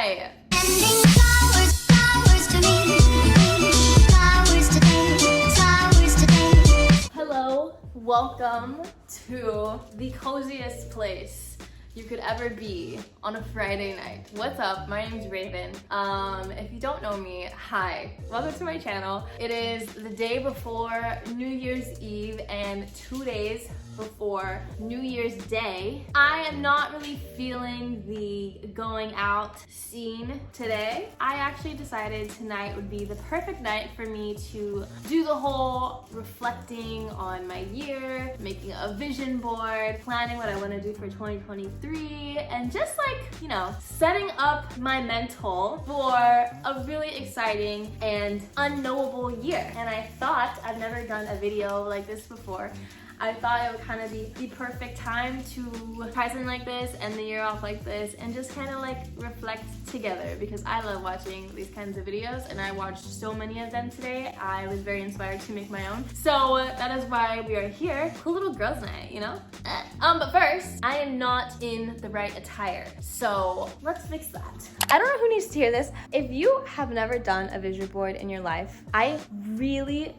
Hi. Sending flowers, flowers to me. Flowers today, flowers today. Hello, welcome to the coziest place you could ever be on a Friday night. What's up? My name's Raven. If you don't know me, hi. Welcome to my channel. It is the day before New Year's Eve and 2 days before New Year's Day. I am not really feeling the going out scene today. I actually decided tonight would be the perfect night for me to do the whole reflecting on my year, making a vision board, planning what I want to do for 2023, and just like, you know, setting up my mental for a really exciting and unknowable year. And I thought, I've never done a video like this before, I thought it would kind of be the perfect time to try something like this, end the year off like this, and just kind of like reflect together, because I love watching these kinds of videos and I watched so many of them today. I was very inspired to make my own. So that is why we are here. Cool little girls night, you know? But first, I am not in the right attire. So let's fix that. I don't know who needs to hear this. If you have never done a vision board in your life, I really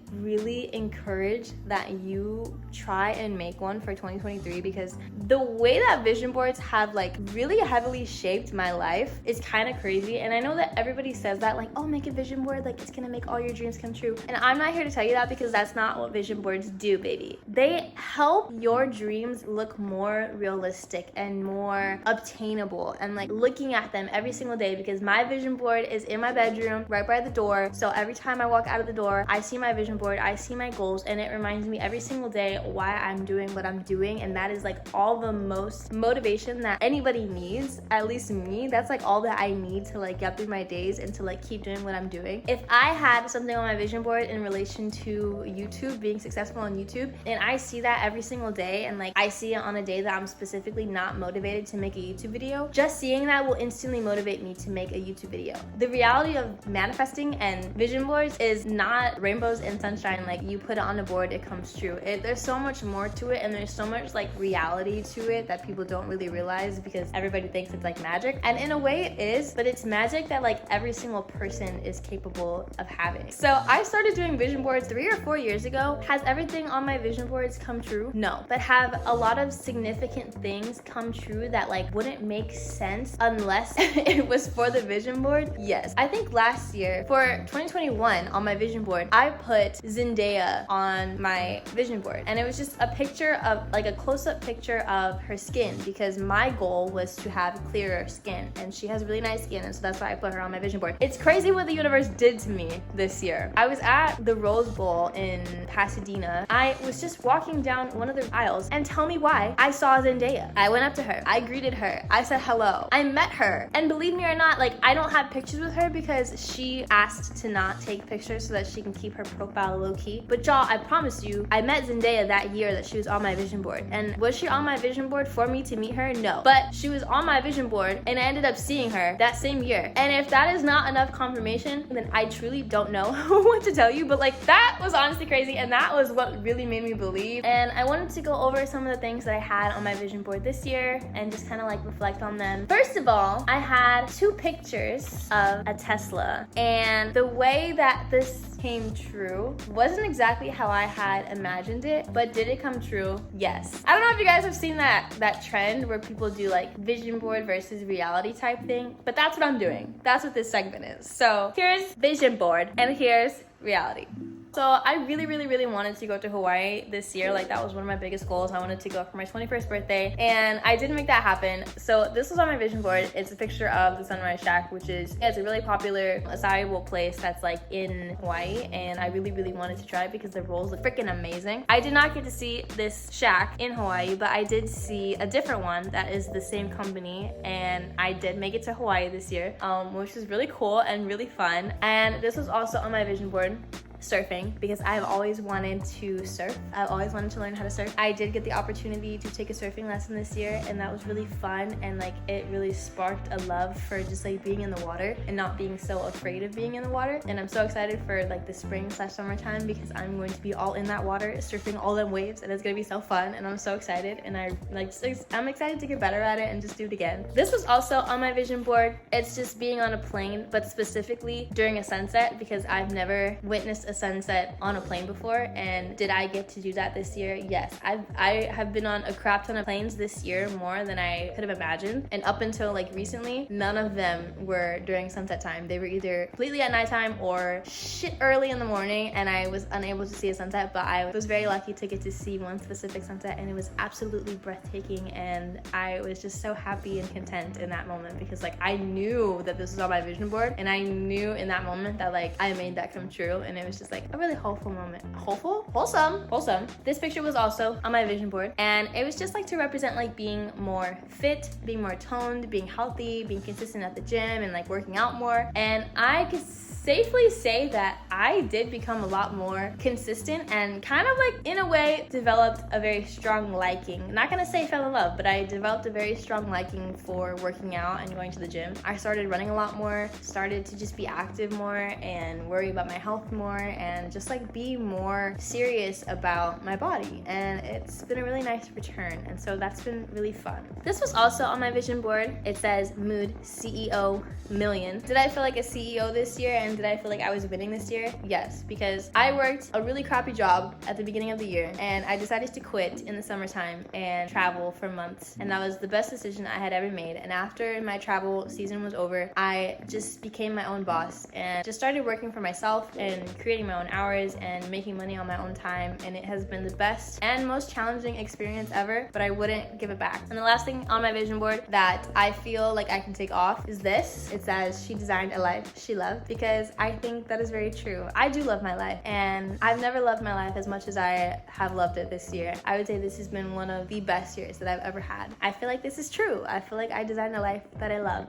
encourage that you try and make one for 2023, because the way that vision boards have like really heavily shaped my life is kind of crazy. And I know that everybody says that, like, oh, make a vision board, like it's gonna make all your dreams come true. And I'm not here to tell you that, because that's not what vision boards do, baby. They help your dreams look more realistic and more obtainable, and like looking at them every single day, because my vision board is in my bedroom right by the door. So every time I walk out of the door, I see my vision board, I see my goals, and it reminds me every single day why I'm doing what I'm doing. And that is like all the most motivation that anybody needs, at least me. That's like all that I need to like get through my days and to like keep doing what I'm doing. If I had something on my vision board in relation to YouTube, being successful on YouTube, and I see that every single day, and like I see it on a day that I'm specifically not motivated to make a YouTube video, just seeing that will instantly motivate me to make a YouTube video. The reality of manifesting and vision boards is not rainbows and sunshine, like you put it on a board, it comes true. There's so much more to it, and there's so much like reality to it that people don't really realize, because everybody thinks it's like magic. And in a way it is, but it's magic that like every single person is capable of having. So I started doing vision boards 3 or 4 years ago. Has everything on my vision boards come true? No. But have a lot of significant things come true that like wouldn't make sense unless it was for the vision board? Yes. I think last year for 2021 on my vision board, I put Zendaya on my vision board, and it was just a picture of like a close-up picture of her skin, because my goal was to have clearer skin, and she has really nice skin, and so that's why I put her on my vision board. It's crazy what the universe did to me this year. I was at the Rose Bowl in Pasadena. I was just walking down one of the aisles, and tell me why, I saw Zendaya. I went up to her, I greeted her, I said hello, I met her, and believe me or not, like I don't have pictures with her because she asked to not take pictures so that she can keep her profile low-key. But y'all, I promise you, I met Zendaya that year that she was on my vision board. And was she on my vision board for me to meet her? No. But she was on my vision board, and I ended up seeing her that same year. And if that is not enough confirmation, then I truly don't know what to tell you. But like, that was honestly crazy, and that was what really made me believe. And I wanted to go over some of the things that I had on my vision board this year and just kind of like reflect on them. First of all, I had 2 pictures of a Tesla, and the way that this came true wasn't exactly how I had imagined it, but did it come true? Yes. I don't know if you guys have seen that trend where people do like vision board versus reality type thing, but that's what I'm doing. That's what this segment is. So here's vision board and here's reality. So I really wanted to go to Hawaii this year. Like that was one of my biggest goals. I wanted to go for my 21st birthday, and I didn't make that happen. So this was on my vision board. It's a picture of the Sunrise Shack, which is, it's a really popular acai place that's like in Hawaii, and I really wanted to try it because the rolls look freaking amazing. I did not get to see this shack in Hawaii, but I did see a different one that is the same company, and I did make it to Hawaii this year, which was really cool and really fun. And this was also on my vision board. surfing because I've always wanted to surf. I've always wanted to learn how to surf. I did get the opportunity to take a surfing lesson this year, and that was really fun, and like it really sparked a love for just like being in the water and not being so afraid of being in the water. And I'm so excited for like the spring/summertime because I'm going to be all in that water, surfing all them waves, and it's gonna be so fun, and I'm so excited, and I'm excited to get better at it and just do it again. This was also on my vision board. It's just being on a plane, but specifically during a sunset, because I've never witnessed a sunset on a plane before. And did I get to do that this year? Yes. I have been on a crap ton of planes this year, more than I could have imagined, and up until like recently, none of them were during sunset time. They were either completely at nighttime or shit early in the morning, and I was unable to see a sunset. But I was very lucky to get to see one specific sunset, and it was absolutely breathtaking, and I was just so happy and content in that moment because like I knew that this was on my vision board, and I knew in that moment that like I made that come true, and it was just like a really hopeful moment. Wholesome. This picture was also on my vision board, and it was just like to represent like being more fit, being more toned, being healthy, being consistent at the gym, and like working out more. And I could safely say that I did become a lot more consistent and kind of like in a way developed a very strong liking. I'm not gonna say fell in love, but I developed a very strong liking for working out and going to the gym. I started running a lot more, started to just be active more and worry about my health more, and just like be more serious about my body. And it's been a really nice return, and so that's been really fun. This was also on my vision board. It says Mood CEO Million. Did I feel like a CEO this year, and did I feel like I was winning this year? Yes, because I worked a really crappy job at the beginning of the year, and I decided to quit in the summertime and travel for months, and that was the best decision I had ever made. And after my travel season was over, I just became my own boss and just started working for myself and creating my own hours and making money on my own time, and it has been the best and most challenging experience ever, but I wouldn't give it back. And the last thing on my vision board that I feel like I can take off is this. It says, she designed a life she loved, because I think that is very true. I do love my life, and I've never loved my life as much as I have loved it this year. I would say this has been one of the best years that I've ever had. I feel like this is true. I feel like I designed a life that I love.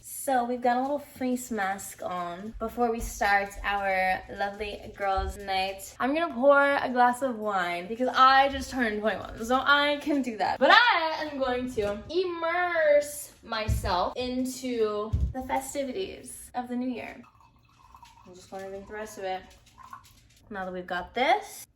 So we've got a little face mask on before we start our lovely girls' night. I'm gonna pour a glass of wine because I just turned 21, so I can do that. But I am going to immerse myself into the festivities of the new year. I'm just gonna drink the rest of it. Now that we've got this,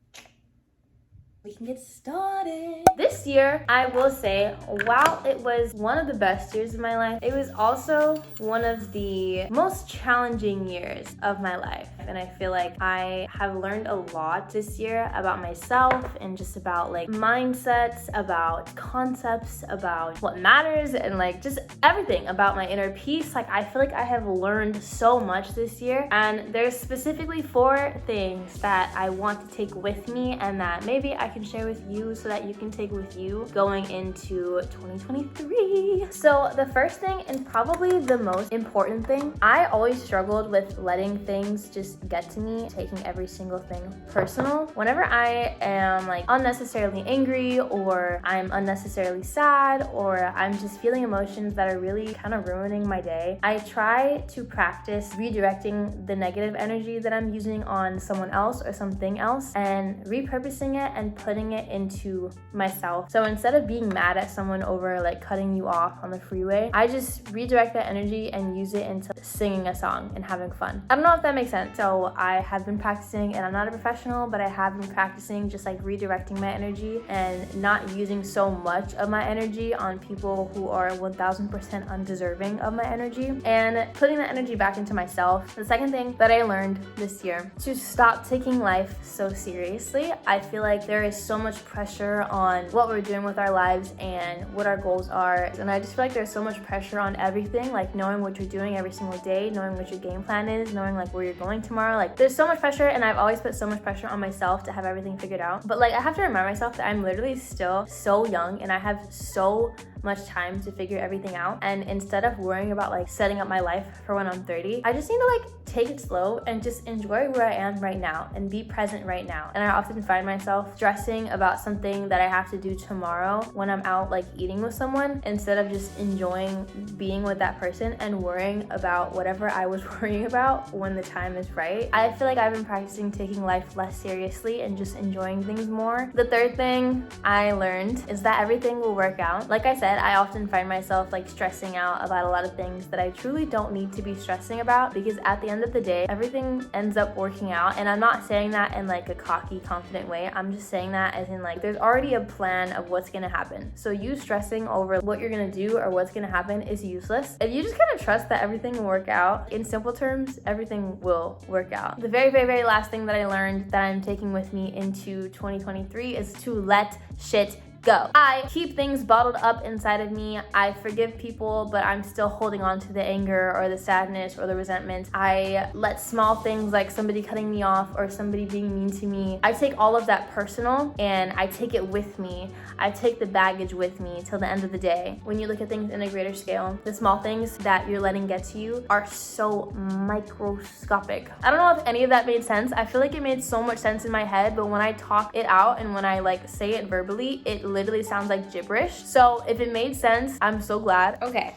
we can get started. This year, I will say, while it was one of the best years of my life, it was also one of the most challenging years of my life. And I feel like I have learned a lot this year about myself and just about like mindsets, about concepts, about what matters, and like just everything about my inner peace. Like I feel like I have learned so much this year, and there's specifically 4 things that I want to take with me and that maybe I can share with you so that you can take with you going into 2023. So the first thing, and probably the most important thing, I always struggled with letting things just get to me, taking every single thing personal. Whenever I am like unnecessarily angry, or I'm unnecessarily sad, or I'm just feeling emotions that are really kind of ruining my day, I try to practice redirecting the negative energy that I'm using on someone else or something else and repurposing it and putting it into myself. So instead of being mad at someone over like cutting you off on the freeway, I just redirect that energy and use it into singing a song and having fun. I don't know if that makes sense. So I have been practicing, and I'm not a professional, but I have been practicing just like redirecting my energy and not using so much of my energy on people who are 1000% undeserving of my energy, and putting that energy back into myself. The second thing that I learned this year, to stop taking life so seriously. I feel like there is so much pressure on what we're doing with our lives and what our goals are, and I just feel like there's so much pressure on everything, like knowing what you're doing every single day, knowing what your game plan is, knowing like where you're going tomorrow. Like there's so much pressure, and I've always put so much pressure on myself to have everything figured out. But like I have to remind myself that I'm literally still so young, and I have so much time to figure everything out. And instead of worrying about like setting up my life for when I'm 30, I just need to like take it slow and just enjoy where I am right now and be present right now. And I often find myself stressing about something that I have to do tomorrow when I'm out like eating with someone, instead of just enjoying being with that person and worrying about whatever I was worrying about when the time is right. I feel like I've been practicing taking life less seriously and just enjoying things more. The third thing I learned is that everything will work out. Like I said, I often find myself like stressing out about a lot of things that I truly don't need to be stressing about, because at the end of the day, everything ends up working out. And I'm not saying that in like a cocky, confident way. I'm just saying that as in like there's already a plan of what's gonna happen. So you stressing over what you're gonna do or what's gonna happen is useless. If you just kind of trust that everything will work out, in simple terms, everything will work out. The very, very, very last thing that I learned that I'm taking with me into 2023 is to let shit go. I keep things bottled up inside of me. I forgive people, but I'm still holding on to the anger or the sadness or the resentment. I let small things like somebody cutting me off or somebody being mean to me, I take all of that personal and I take it with me. I take the baggage with me till the end of the day. When you look at things in a greater scale, the small things that you're letting get to you are so microscopic. I don't know if any of that made sense. I feel like it made so much sense in my head, but when I talk it out and when I like say it verbally, it literally sounds like gibberish. So if it made sense, I'm so glad. Okay.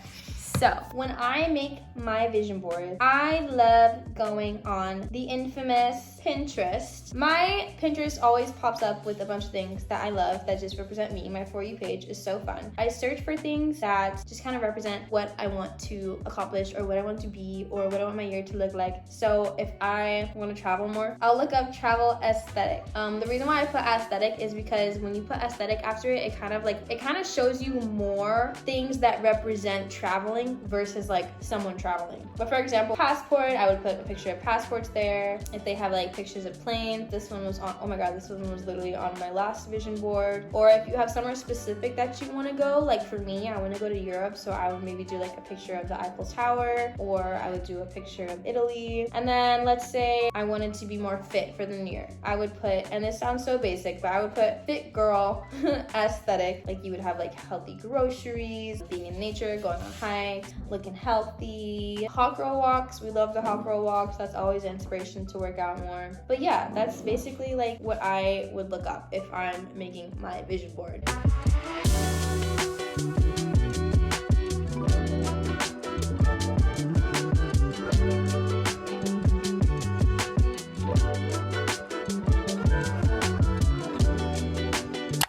So when I make my vision board, I love going on the infamous Pinterest. My Pinterest always pops up with a bunch of things that I love that just represent me. My For You page is so fun. I search for things that just kind of represent what I want to accomplish or what I want to be or what I want my year to look like. So if I want to travel more, I'll look up travel aesthetic. The reason why I put aesthetic is because when you put aesthetic after it, it kind of shows you more things that represent traveling versus like someone traveling. But for example, passport, I would put a picture of passports there. If they have like pictures of planes, this one was on, oh my god, this one was literally on my last vision board. Or if you have somewhere specific that you want to go, like for me, I want to go to Europe, so I would maybe do like a picture of the Eiffel Tower, or I would do a picture of Italy. And then let's say I wanted to be more fit for the new year, I would put, and this sounds so basic, but I would put fit girl aesthetic. Like you would have like healthy groceries, being in nature, going on hikes, looking healthy, hot girl walks. We love the hot girl walks. That's always an inspiration to work out more. But yeah, that's basically like what I would look up if I'm making my vision board.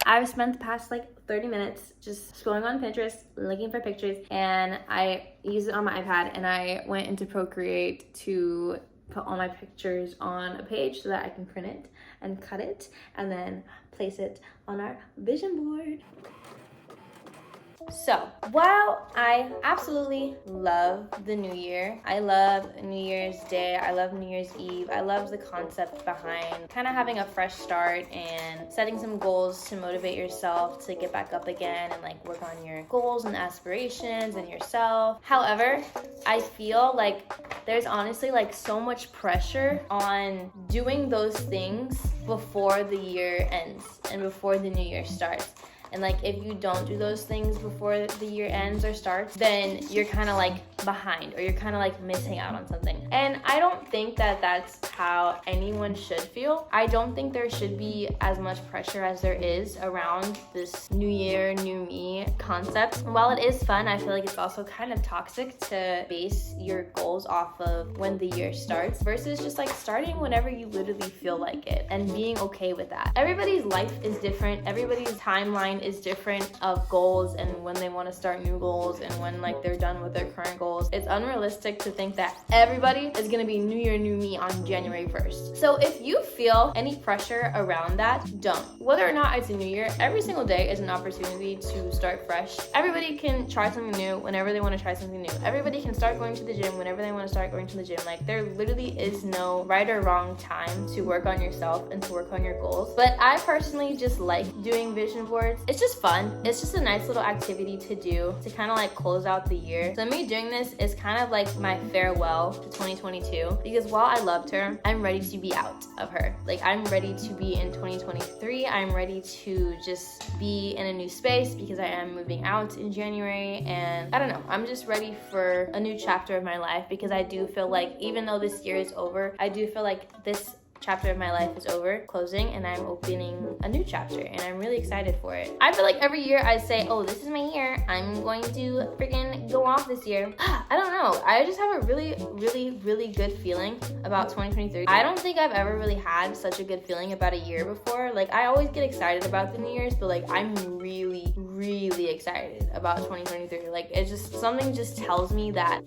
I've spent the past like 30 minutes just scrolling on Pinterest, looking for pictures, and I use it on my iPad, and I went into Procreate to put all my pictures on a page so that I can print it and cut it and then place it on our vision board. So, while I absolutely love the new year, I love New Year's Day, I love New Year's Eve, I love the concept behind kind of having a fresh start and setting some goals to motivate yourself to get back up again and like work on your goals and aspirations and yourself. However, I feel like there's honestly like so much pressure on doing those things before the year ends and before the new year starts. And like if you don't do those things before the year ends or starts, then you're kind of like behind, or you're kind of like missing out on something. And I don't think that that's how anyone should feel. I don't think there should be as much pressure as there is around this new year, new me concept. And while it is fun, I feel like it's also kind of toxic to base your goals off of when the year starts versus just like starting whenever you literally feel like it and being okay with that. Everybody's life is different. Everybody's timeline is different of goals and when they want to start new goals and when like they're done with their current goals. It's unrealistic to think that everybody is gonna be new year, new me on January 1st. So if you feel any pressure around that, don't. Whether or not it's a new year, every single day is an opportunity to start fresh. Everybody can try something new whenever they want to try something new. Everybody can start going to the gym whenever they want to start going to the gym. Like there literally is no right or wrong time to work on yourself and to work on your goals. But I personally just like doing vision boards. It's just fun. It's just a nice little activity to do to kind of like close out the year. So me doing this Christmas is kind of like my farewell to 2022 because while I loved her, I'm ready to be out of her. Like, I'm ready to be in 2023. I'm ready to just be in a new space because I am moving out in January, and I don't know, I'm just ready for a new chapter of my life because I do feel like even though this year is over, I do feel like this chapter of my life is over, closing, and I'm opening a new chapter, and I'm really excited for it. I feel like every year I say, oh, this is my year, I'm going to freaking go off this year. I don't know, I just have a really good feeling about 2023. I don't think I've ever really had such a good feeling about a year before. Like, I always get excited about the New Year's, but like, I'm really excited about 2023. Like, it's just, something just tells me that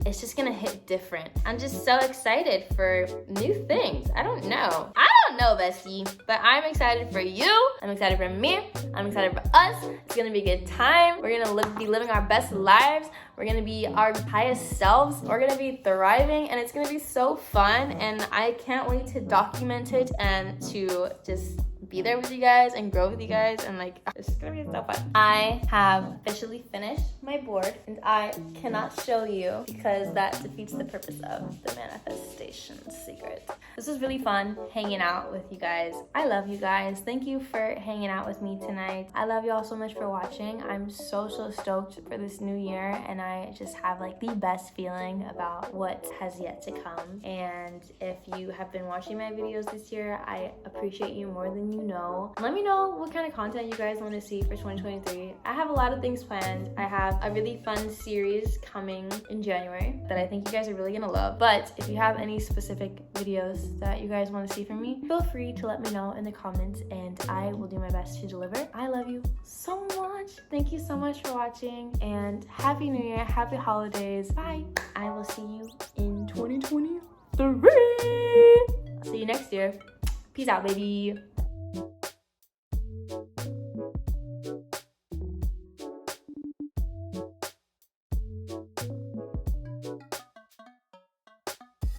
it's just gonna hit different. I'm just so excited for new things. I don't know, bestie, but I'm excited for you. I'm excited for me. I'm excited for us. It's gonna be a good time. We're gonna be living our best lives. We're gonna be our highest selves. We're gonna be thriving, and it's gonna be so fun. And I can't wait to document it and to just be there with you guys and grow with you guys, and like, it's gonna be so fun. I have officially finished my board, and I cannot show you because that defeats the purpose of the manifestation secret. This was really fun hanging out with you guys. I love you guys. Thank you for hanging out with me tonight. I love you all so much for watching. I'm so stoked for this new year, and I just have like the best feeling about what has yet to come. And if you have been watching my videos this year, I appreciate you more than you know. Let me know what kind of content you guys want to see for 2023. I have a lot of things planned. I have a really fun series coming in January that I think you guys are really gonna love. But if you have any specific videos that you guys want to see from me, feel free to let me know in the comments, and I will do my best to deliver. I love you so much. Thank you so much for watching, and Happy New Year, Happy Holidays. Bye. I will see you in 2023. See you next year. Peace out, baby.